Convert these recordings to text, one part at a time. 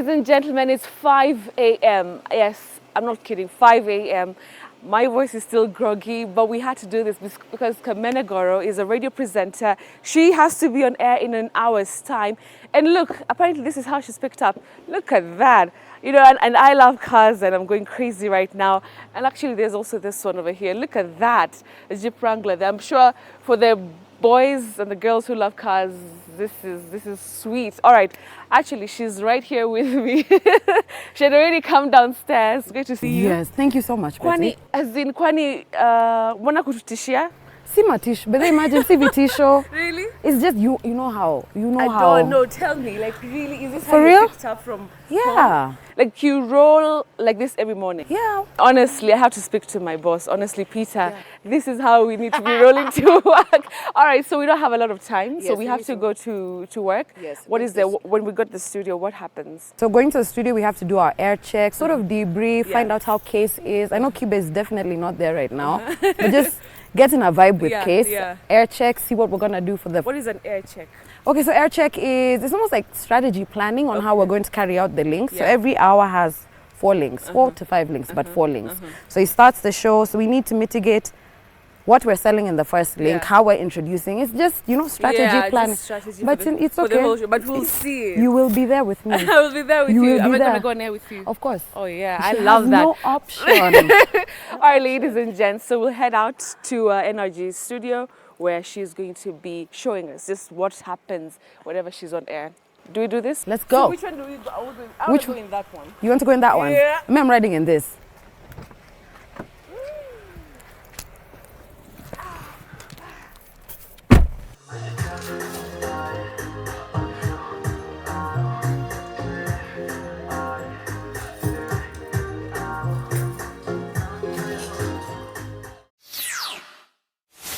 Ladies and gentlemen, it's 5 a.m. Yes, I'm not kidding, 5 a.m. My voice is still groggy, but we had to do this because Kamene Goro is a radio presenter. She has to be on air in an hour's time. And look, apparently this is how she's picked up. Look at that. You know, and I love cars and I'm going crazy right now. And actually there's also this one over here. Look at that, a Jeep Wrangler there. I'm sure for the boys and the girls who love cars, this is sweet. All right, actually she's right here with me. She had already come downstairs. Great to see you. Yes, thank you so much, Betty. Kwani mwana kututishia? See Matish, but imagine see Vitisho. Really? It's just you know how. I don't know. Tell me, like really, is this For how real? you picked up from Yeah. home? Like you roll like this every morning? Yeah. Honestly, I have to speak to my boss. Honestly, Peter, this is how we need to be rolling to work. All right, so we don't have a lot of time, so Yes, we have to go to work. Yes. What is there? When we got to the studio, what happens? So going to the studio, we have to do our air check, sort of debrief, find out how Case is. I know Kibe is definitely not there right now, but just getting a vibe with Case. Yeah. Air check, see what we're gonna do for the. What is an air check? Okay, so air check it's almost like strategy planning on how we're going to carry out the links. So Yeah. every hour has 4 links, 4 to 5 links, but 4 links. So it starts the show. So we need to mitigate what we're selling in the first link, Yeah. how we're introducing. It's just, strategy planning. Just strategy But for the, it's for the okay. whole show. But we'll see. You will be there with me. I will be there with You you. will Am be I going there. to go on air with you? Of course. Oh yeah, She I love has that. no option. All right, ladies and gents, so we'll head out to NRG's studio where she's going to be showing us just what happens whenever she's on air. Do we do this? Let's go. So which one do we go? I want to go in that one. You want to go in that one? Yeah. I'm riding in this.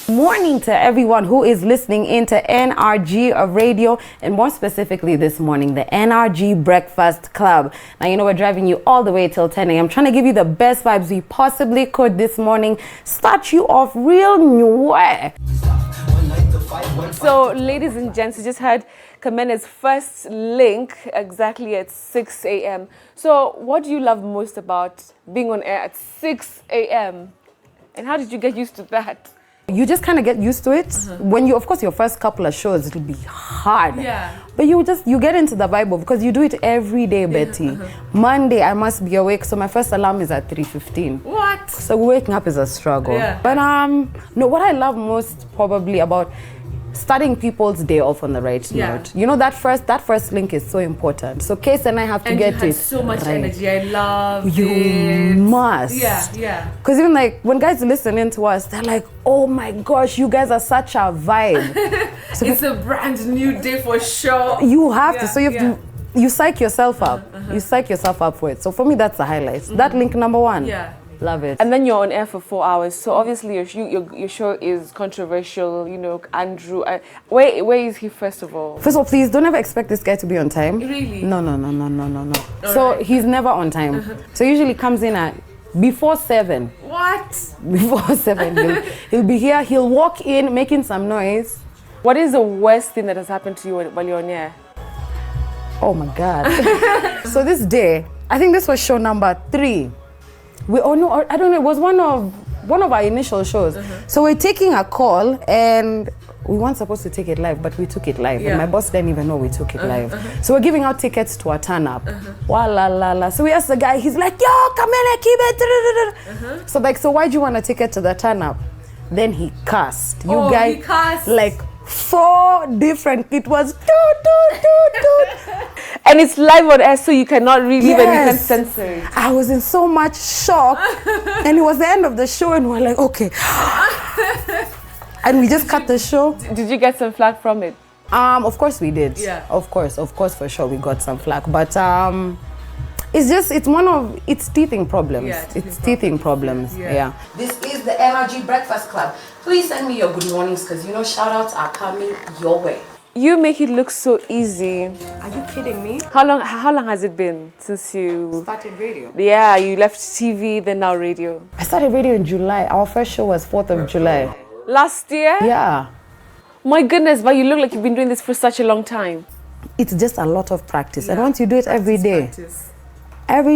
Morning to everyone who is listening into NRG Radio, and more specifically this morning, the NRG Breakfast Club. Now, you know, we're driving you all the way till 10 a.m. trying to give you the best vibes we possibly could this morning. Start you off real new way. So, ladies and gents, you just heard Kamene's first link exactly at 6 a.m. So, what do you love most about being on air at 6 a.m.? And how did you get used to that? You just kind of get used to it. When you, of course, your first couple of shows, it'll be hard. Yeah. But you get into the vibe of, because you do it every day, Betty. Monday, I must be awake. So my first alarm is at 3:15. What? So waking up is a struggle. Yeah. But no, what I love most probably about starting people's day off on the right note. You know, that first link is so important. So Case and I have to get you had it so much right. energy. I love You it. must. Yeah. Because even like when guys listen in to us, they're like, oh my gosh, you guys are such a vibe. So It's a brand new day for sure. you have to. So you have yeah. to, you psych yourself up. You psych yourself up for it. So for me, that's the highlight. That link number 1. Yeah. Love it. And then you're on air for 4 hours. So obviously your show is controversial. You know, Andrew. Where is he first of all? First of all, please don't ever expect this guy to be on time. Really? No. So right. he's never on time. So usually comes in at before 7. What? Before 7, he'll be here. He'll walk in making some noise. What is the worst thing that has happened to you while you're on air? Oh my God. So this day, I think this was show number 3. I don't know. It was one of our initial shows. So we're taking a call, and we weren't supposed to take it live, but we took it live. Yeah. And my boss didn't even know we took it live. So we're giving out tickets to a turn up. La. So we asked the guy. He's like, "Yo, Kamene, keep it." So why do you want a ticket to the turn up? Then he cussed. He cussed. Like 4 different. It was toot. And it's live on air, so you cannot really even you can Yes. censor it. I was in so much shock, and it was the end of the show, and we're like, okay, and we just cut the show. Did you get some flack from it? Of course we did. Yeah. Of course, for sure we got some flack, but it's teething problems. Yeah, it's teething problems. Yeah. This is the NRG Breakfast Club. Please send me your good mornings, because shout outs are coming your way. You make it look so easy. Are you kidding me? How long has it been since you Started radio. Yeah, you left TV, then now radio. I started radio in July. Our first show was 4th of July. Last year? Yeah. My goodness, but you look like you've been doing this for such a long time. it's just a lot of practice. And Yeah. once you do it every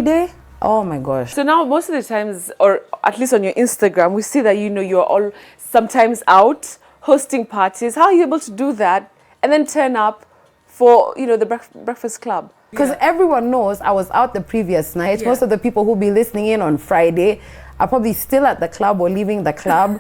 day, oh my gosh. So now most of the times, or at least on your Instagram, we see that, you know, you're all sometimes out hosting parties. How are you able to do that and then turn up for, you know, the breakfast club? Because everyone knows I was out the previous night. Yeah. Most of the people who be listening in on Friday are probably still at the club or leaving the club.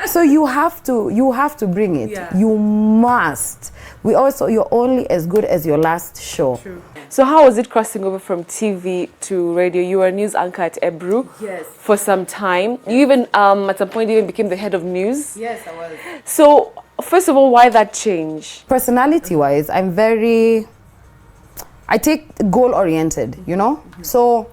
So you have to bring it. Yeah. You must. You're only as good as your last show. True. So how was it crossing over from TV to radio? You were a news anchor at Ebru for some time. You even at some point even became the head of news. Yes, I was. So first of all, why that change? Personality-wise, I take goal-oriented, you know? So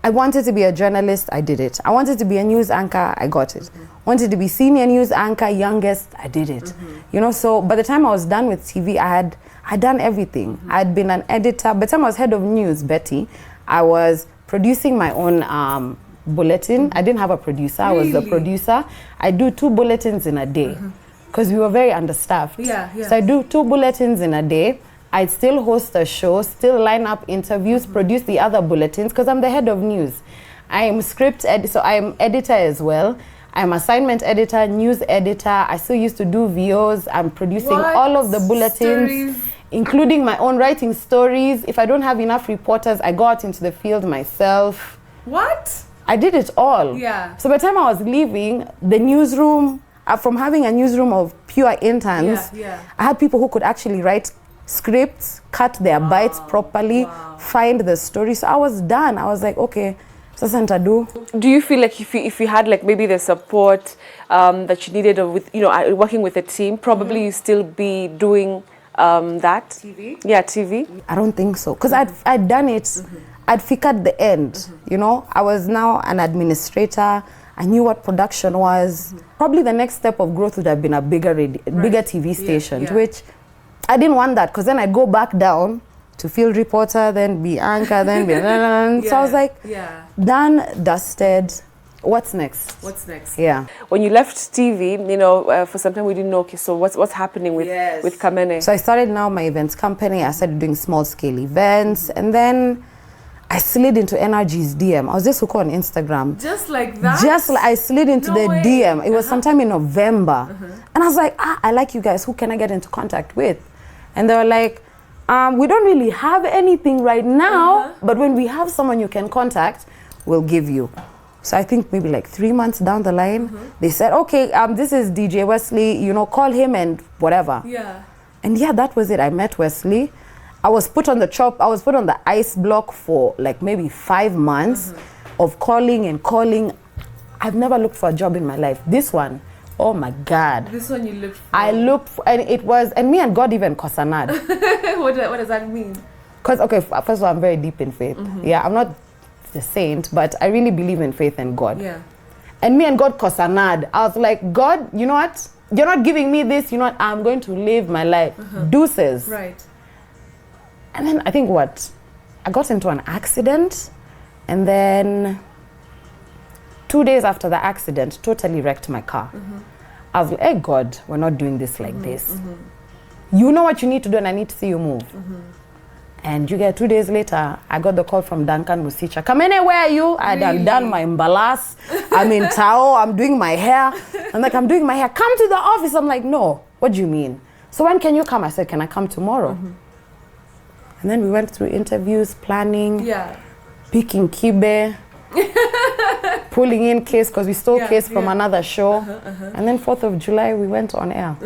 I wanted to be a journalist, I did it. I wanted to be a news anchor, I got it. Wanted to be senior news anchor, youngest, I did it. You know, so by the time I was done with TV, I had done everything. I had been an editor. By the time I was head of news, Betty, I was producing my own bulletin. I didn't have a producer, I was the producer. I do 2 bulletins in a day because we were very understaffed. So I do 2 bulletins in a day. I'd still host a show, still line up interviews, produce the other bulletins because I'm the head of news. I am so I'm editor as well. I'm assignment editor, news editor. I still used to do VOs. I'm producing all of the bulletins, including my own writing stories. If I don't have enough reporters, I go out into the field myself. What? I did it all. Yeah. So by the time I was leaving the newsroom, from having a newsroom of pure interns, I had people who could actually write scripts, cut their bites properly, find the story. So I was done. I was like, okay, sasa do. Do you feel like if you had like maybe the support that you needed with, you know, working with a team, probably you still be doing that? TV? Yeah, TV. I don't think so. Because I'd done it. I'd figured the end, you know. I was now an administrator. I knew what production was. Probably the next step of growth would have been a bigger TV station, which I didn't want that because then I'd go back down to field reporter, then be anchor, then be... So I was like, done, dusted. What's next? What's next? Yeah. When you left TV, you know, for some time we didn't know, okay, so what's happening with Kamene? So I started now my events company. I started doing small scale events. And then I slid into NRG's DM. I was just hooked on Instagram. Just like that? I slid into the DM. It was sometime in November. And I was like, I like you guys. Who can I get into contact with? And they were like, we don't really have anything right now, but when we have someone you can contact, we'll give you. So I think maybe like 3 months down the line, they said, okay, this is DJ Wesley, you know, call him and whatever. Yeah. And yeah, that was it. I met Wesley. I was put on the ice block for like maybe 5 months of calling and calling. I've never looked for a job in my life. This one, oh my God. This one you looked for? I looked for, and me and God even kosanad. What does that mean? Because, okay, first of all, I'm very deep in faith. Yeah, I'm not a saint, but I really believe in faith and God. Yeah. And me and God kosanad. I was like, God, you know what? You're not giving me this. You know what? I'm going to live my life. Deuces. Right. And then I think I got into an accident, and then 2 days after the accident, totally wrecked my car. I was like, hey God, we're not doing this like this. You know what you need to do and I need to see you move. And you get 2 days later, I got the call from Duncan Musicha. Kamene, where are you? I had done my mbalas. I'm in Tao, I'm doing my hair. I'm like, I'm doing my hair. Come to the office. I'm like, no, what do you mean? So when can you come? I said, can I come tomorrow? And then we went through interviews, planning, picking kibe, pulling in case because we stole case from another show. And then 4th of July, we went on air.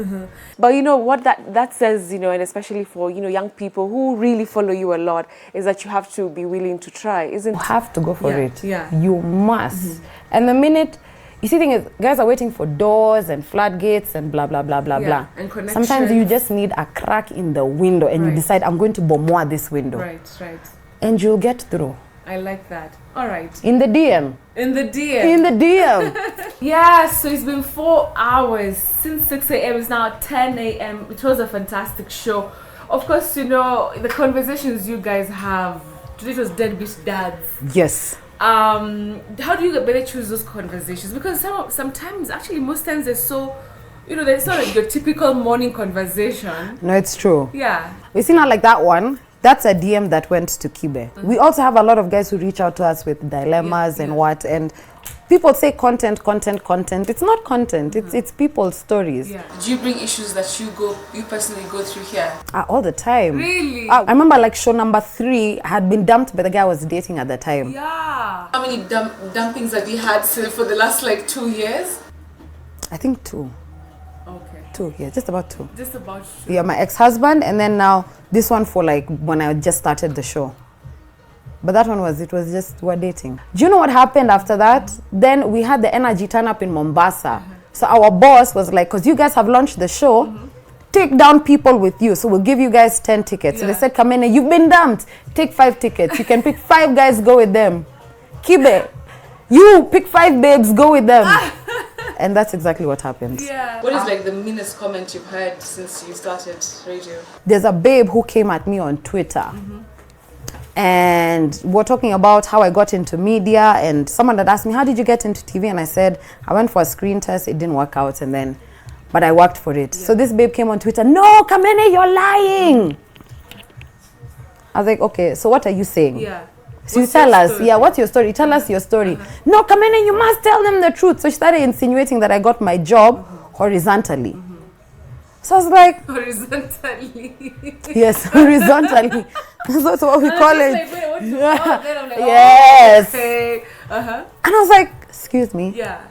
But you know what that says, you know, and especially for, you know, young people who really follow you a lot, is that you have to be willing to try, isn't it? You have to go for it. You must. And the minute, you see, thing is, guys are waiting for doors and floodgates and blah, blah, blah, blah, blah. And sometimes you just need a crack in the window and you decide, I'm going to bomoa this window. Right. And you'll get through. I like that. All right. In the DM. In the DM. In the DM. Yeah, so it's been 4 hours since 6 a.m. It's now 10 a.m. It was a fantastic show. Of course, you know, the conversations you guys have, today was deadbeat dads. Yes. How do you better choose those conversations? Because sometimes, actually most times they're so you know, there's not like your typical morning conversation. No, it's true. Yeah. We see not like that one. That's a DM that went to Kibe. We also have a lot of guys who reach out to us with dilemmas and what, and people say content. It's not content. It's people's stories. Yeah. Do you bring issues that you personally go through here? All the time. Really? I remember like show number 3 had been dumped by the guy I was dating at the time. Yeah. How many dumpings have you had for the last like 2 years? I think 2. Okay. 2, yeah, just about 2. Just about 2. Yeah, my ex-husband, and then now this one for like when I just started the show. But that one it was just we're dating. Do you know what happened after that? Then we had the energy turn up in Mombasa. So our boss was like, because you guys have launched the show, take down people with you. So we'll give you guys 10 tickets. So they said, Kamene, you've been dumped. Take 5 tickets. You can pick 5 guys, go with them. Kibe, you pick 5 babes, go with them. And that's exactly what happened. Yeah. What is like the meanest comment you've heard since you started radio? There's a babe who came at me on Twitter. And we're talking about how I got into media, and someone had asked me, how did you get into TV? And I said, I went for a screen test, it didn't work out, but I worked for it. So this babe came on Twitter, no, Kamene, you're lying. I was like, okay, so what are you saying? Yeah. So you tell us, what's your story? Tell us your story. No, Kamene, you must tell them the truth. So she started insinuating that I got my job horizontally. So I was like, horizontally. Yes, horizontally. That's what we call it. Like, wait, what you then I'm like, yes. Okay. And I was like, excuse me. Yeah.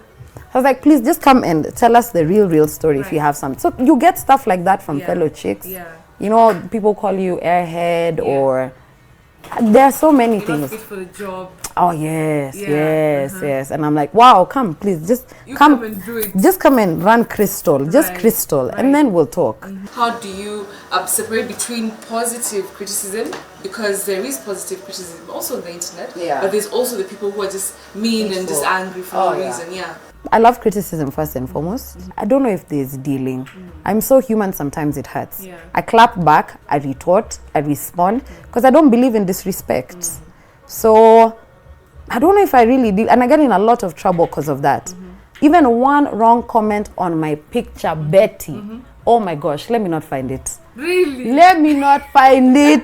I was like, please just come and tell us the real story if you have some. So you get stuff like that from fellow chicks. Yeah. You know, people call you airhead or there are so many things. Not fit for the job. Oh yes. And I'm like, wow, come, please, just come and do it. Just come and run crystal, just crystal, and then we'll talk. How do you separate between positive criticism, because there is positive criticism also on the internet, but there's also the people who are just mean and just angry for no reason. I love criticism first and foremost. I don't know if there's dealing. I'm so human, sometimes it hurts. I clap back, I retort, I respond, because I don't believe in disrespect. So I don't know if I really deal, and I get in a lot of trouble because of that. Even one wrong comment on my picture, Betty. Oh my gosh, let me not find it. Really? Let me not find it.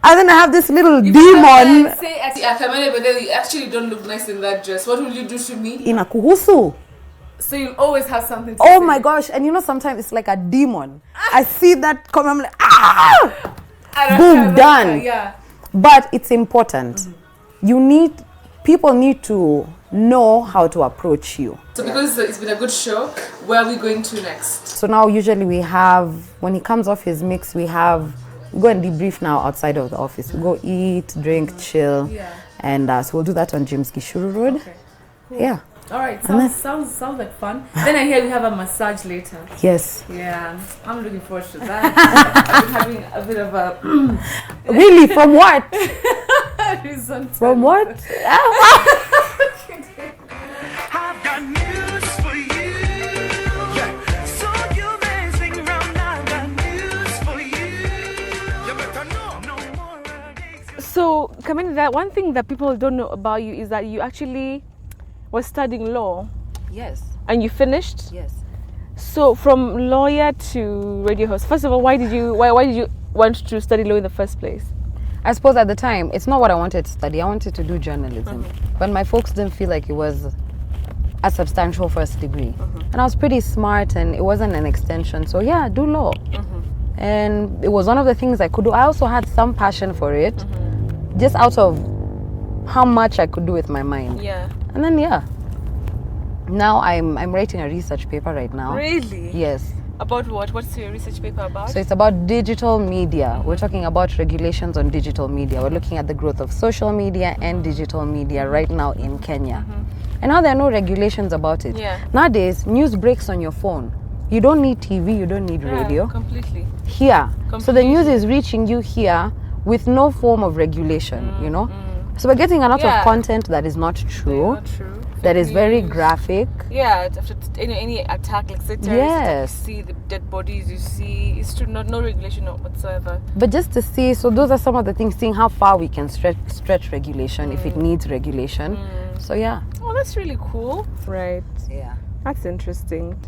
And then I have this little demon. Say, Kamene, but then you actually don't look nice in that dress. What will you do to me? Inakuhusu. So you'll always have something to Oh say. my gosh, and you know sometimes it's like a demon. I see that comment, I'm like, ah! Boom, done. Yeah. But it's important. People need to know how to approach you. So because it's been a good show, where are we going to next? So now usually we have, when he comes off his mix, we go and debrief now outside of the office. We go eat, drink, chill. And so we'll do that on James Gishuru Road. Okay. Cool. Yeah. All right, sounds like fun. Then I hear we have a massage later. Yes. Yeah, I'm looking forward to that. I've been having a bit of a... Really? From what? From what? I've got news for you. So you messing around, I've got news for you. You better know no more days. So, Kamene, that one thing that people don't know about you is that you actually was studying law. Yes. And you finished? Yes. So from lawyer to radio host, first of all, why did you want to study law in the first place? I suppose at the time, it's not what I wanted to study. I wanted to do journalism. But my folks didn't feel like it was a substantial first degree. And I was pretty smart and it wasn't an extension. So yeah, do law. And it was one of the things I could do. I also had some passion for it, just out of how much I could do with my mind. Yeah. And then now I'm writing a research paper right now. Really? Yes. About what? What's your research paper about? So it's about digital media. We're talking about regulations on digital media. We're looking at the growth of social media and digital media right now in Kenya. And now there are no regulations about it. Yeah. Nowadays, news breaks on your phone. You don't need TV, you don't need radio. Completely. Here. So the news is reaching you here with no form of regulation, you know? So we're getting a lot of content that is not true. Not true. That is very graphic. Yeah, after any attack, like say terrorist attack, you see the dead bodies, you see, it's true, no regulation whatsoever. But just to see, so those are some of the things, seeing how far we can stretch regulation if it needs regulation. So yeah. Oh, that's really cool. Right. Yeah. That's interesting.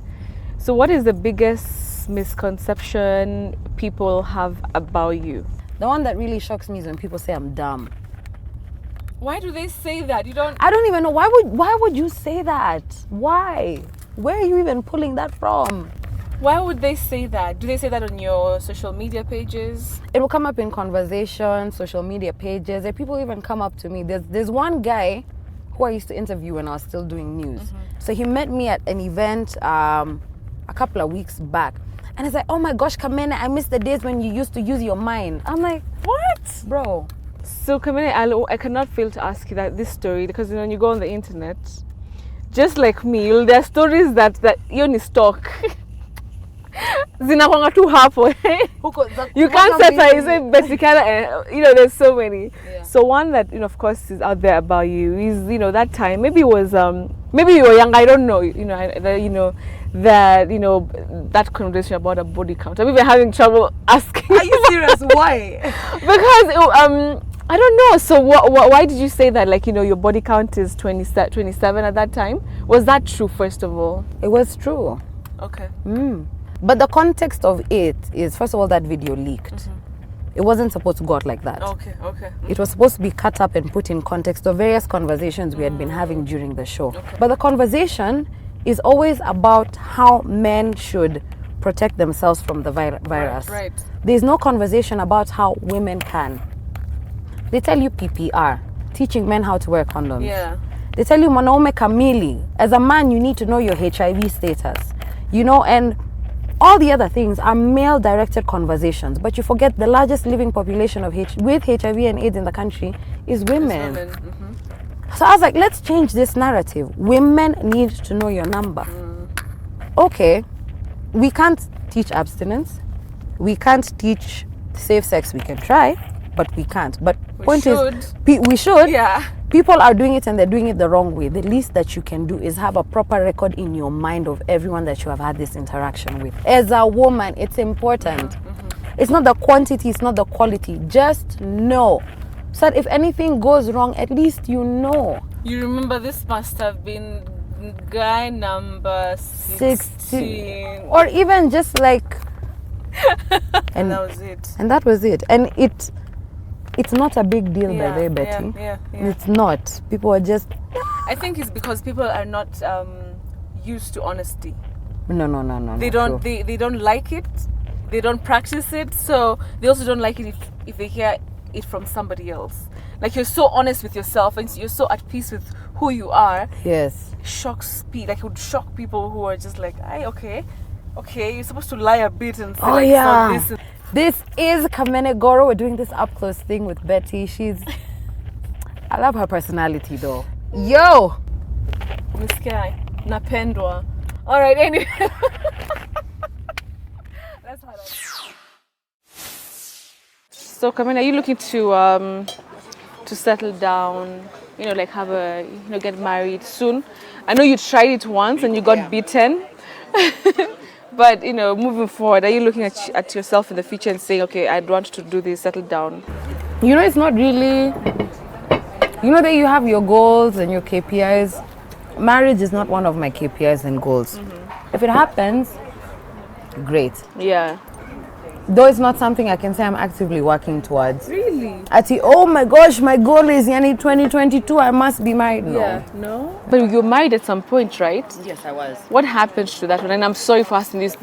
So what is the biggest misconception people have about you? The one that really shocks me is when people say I'm dumb. Why do they say that? You don't... I don't even know. Why would you say that? Why? Where are you even pulling that from? Why would they say that? Do they say that on your social media pages? It will come up in conversations, social media pages, and people even come up to me. There's one guy who I used to interview when I was still doing news. So he met me at an event a couple of weeks back. And he's like, oh my gosh, Kamene, I miss the days when you used to use your mind. I'm like, what? Bro. So Kamene, I cannot fail to ask you this story, because when you go on the internet, just like me, there are stories that you only stalk. Zinakwanga tu hapo. You can't say basically, there's so many. Yeah. So one that of course is out there about you is that time, maybe it was maybe you were young, I don't know, that conversation about a body count. I'm even having trouble asking. Are you serious? Why? Because I don't know. So why did you say that? Like, your body count is 27 at that time. Was that true, first of all? It was true. Okay. But the context of it is, first of all, that video leaked. It wasn't supposed to go out like that. Okay. It was supposed to be cut up and put in context of various conversations we had been having during the show. Okay. But the conversation is always about how men should protect themselves from the virus. Right. There's no conversation about how women can. They tell you PPR, teaching men how to wear condoms. Yeah. They tell you mwanaume kamili. As a man, you need to know your HIV status. And all the other things are male-directed conversations, but you forget the largest living population with HIV and AIDS in the country is women. So I was like, let's change this narrative. Women need to know your number. Okay, we can't teach abstinence. We can't teach safe sex. We can try, but we can't. But we should. Yeah. People are doing it and they're doing it the wrong way. The least that you can do is have a proper record in your mind of everyone that you have had this interaction with. As a woman, it's important. It's not the quantity, it's not the quality. Just know. So that if anything goes wrong, at least you know. You remember this must have been guy number 16. Or even just like... and that was it. And that was it. And it's not a big deal, by the way, Betty. Yeah. It's not. People are just... I think it's because people are not used to honesty. No. They don't like it. They don't practice it. So they also don't like it if they hear it from somebody else. Like, you're so honest with yourself and you're so at peace with who you are. Yes. It would shock people who are just like, okay, you're supposed to lie a bit and say, Oh, like, yeah. so this. This is Kamene Goro. We're doing this up close thing with Betty. I love her personality though. Yo! Miskai, napendwa. All right, anyway. That's how So, Kamene, are you looking to settle down? Like have get married soon? I know you tried it once and you got beaten. But, moving forward, are you looking at yourself in the future and saying, okay, I'd want to do this, settle down? It's not really... that you have your goals and your KPIs. Marriage is not one of my KPIs and goals. If it happens, great. Yeah. Though it's not something I can say I'm actively working towards. Really? Oh my gosh, my goal is 2022, I must be married. No. Yeah. No? But you were married at some point, right? Yes, I was. What happened to that one? And I'm sorry for asking this.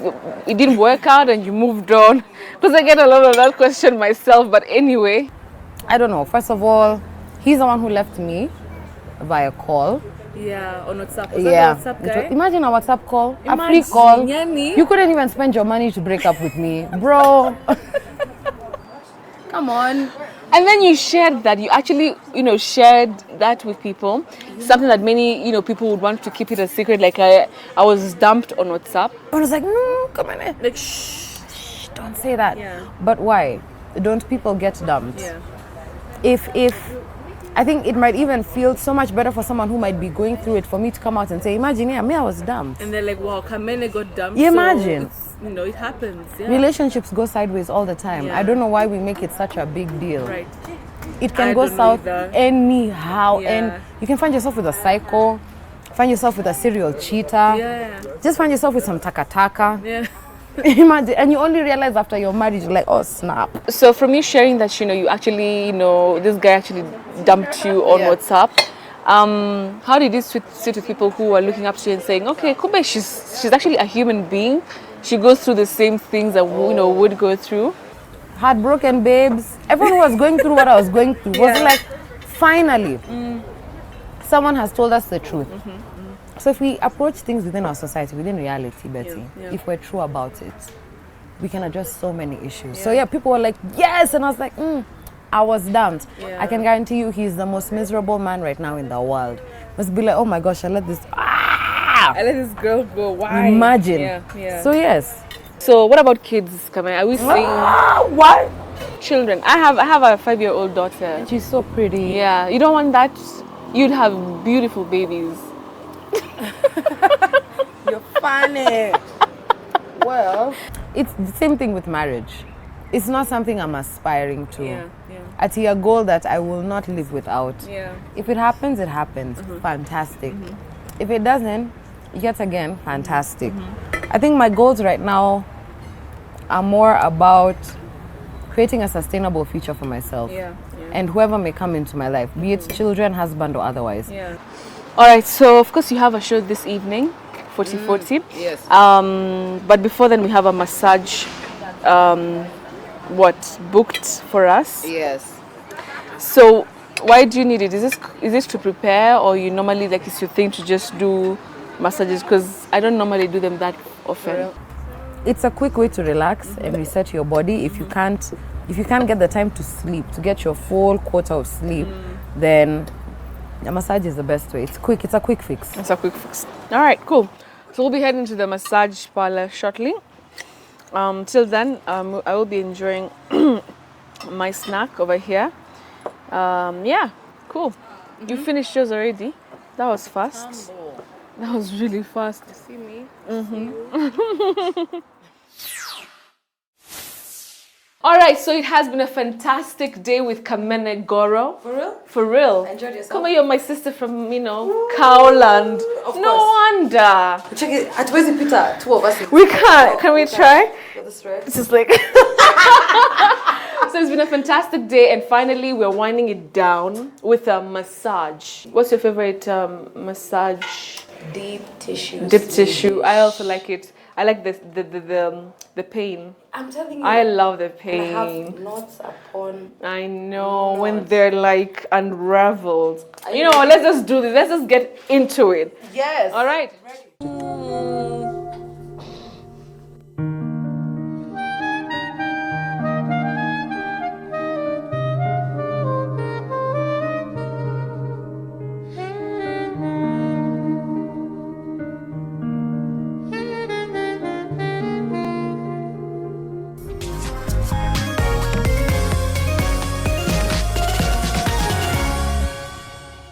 It didn't work out and you moved on. Because I get a lot of that question myself. But anyway. I don't know. First of all, he's the one who left me via call. Yeah, on WhatsApp. WhatsApp guy? Imagine a WhatsApp call, a free call. You couldn't even spend your money to break up with me. Bro. Come on. And then you shared that. You actually, shared that with people. Something that many, people would want to keep it a secret. Like, I was dumped on WhatsApp. I was like, no, come on. Like, shh, don't say that. Yeah. But why? Don't people get dumped? Yeah. If I think it might even feel so much better for someone who might be going through it for me to come out and say, imagine, me, I was dumped. And they're like, wow, Kamene got dumped. You imagine. So it happens. Yeah. Relationships go sideways all the time. Yeah. I don't know why we make it such a big deal. Right. It can I go don't know south either. anyhow. Yeah. And you can find yourself with a psycho Find yourself with a serial cheater. Yeah. Just find yourself with some taka. Yeah. Imagine, and you only realize after your marriage, you're like, oh snap. So from you sharing that, you actually, this guy actually dumped you on Yeah. WhatsApp. How did you sit with people who are looking up to you and saying, okay, Kumbe, she's actually a human being. She goes through the same things that would go through. Heartbroken babes. Everyone who was going through what I was going through was like, finally, someone has told us the truth. So if we approach things within our society, within reality, Betty, if we're true about it, we can address so many issues. So yeah, people were like, yes, and I was like, I was damned. I can guarantee you he's the most miserable man right now in the world. Must be like, oh my gosh, I let this girl go. Why? imagine. Yeah. So yes. So what about kids, Kamene? Are we seeing What? children? I have a 5-year-old daughter. She's so pretty. Yeah, you don't want that? You'd have beautiful babies. You're funny. Well, it's the same thing with marriage. It's not something I'm aspiring to. It's a goal that I will not live without. If it happens, it happens. Fantastic. If it doesn't, yet again, fantastic. I think my goals right now are more about creating a sustainable future for myself and whoever may come into my life, be it children, husband, or otherwise. All right, so of course you have a show this evening, 40/40. Yes. But before then we have a massage, booked for us. Yes. So why do you need it? Is this to prepare, or you normally it's your thing to just do massages? Because I don't normally do them that often. It's a quick way to relax and reset your body. If you can't get the time to sleep, to get your full quota of sleep, then a massage is the best way. It's quick. It's a quick fix. It's a quick fix. All right, cool. So we'll be heading to the massage parlor shortly. Till then, I will be enjoying my snack over here. Yeah, cool. You finished yours already? That was fast. That was really fast. You see me? All right, so it has been a fantastic day with Kamene Goro. For real? For real. Enjoyed yourself? Come on, you're my sister from, Cowland. Of No course. wonder. Check it. At where's the Peter? Two of us. We can't. Can we try? This right? It's just like... So it's been a fantastic day, and finally we're winding it down with a massage. What's your favorite massage? Deep tissue. Deep tissue. I also like it. I like the pain. I'm telling you. I love the I pain. have knots upon. I know when they're like unraveled. Let's just do this. Let's just get into it. Yes. All right.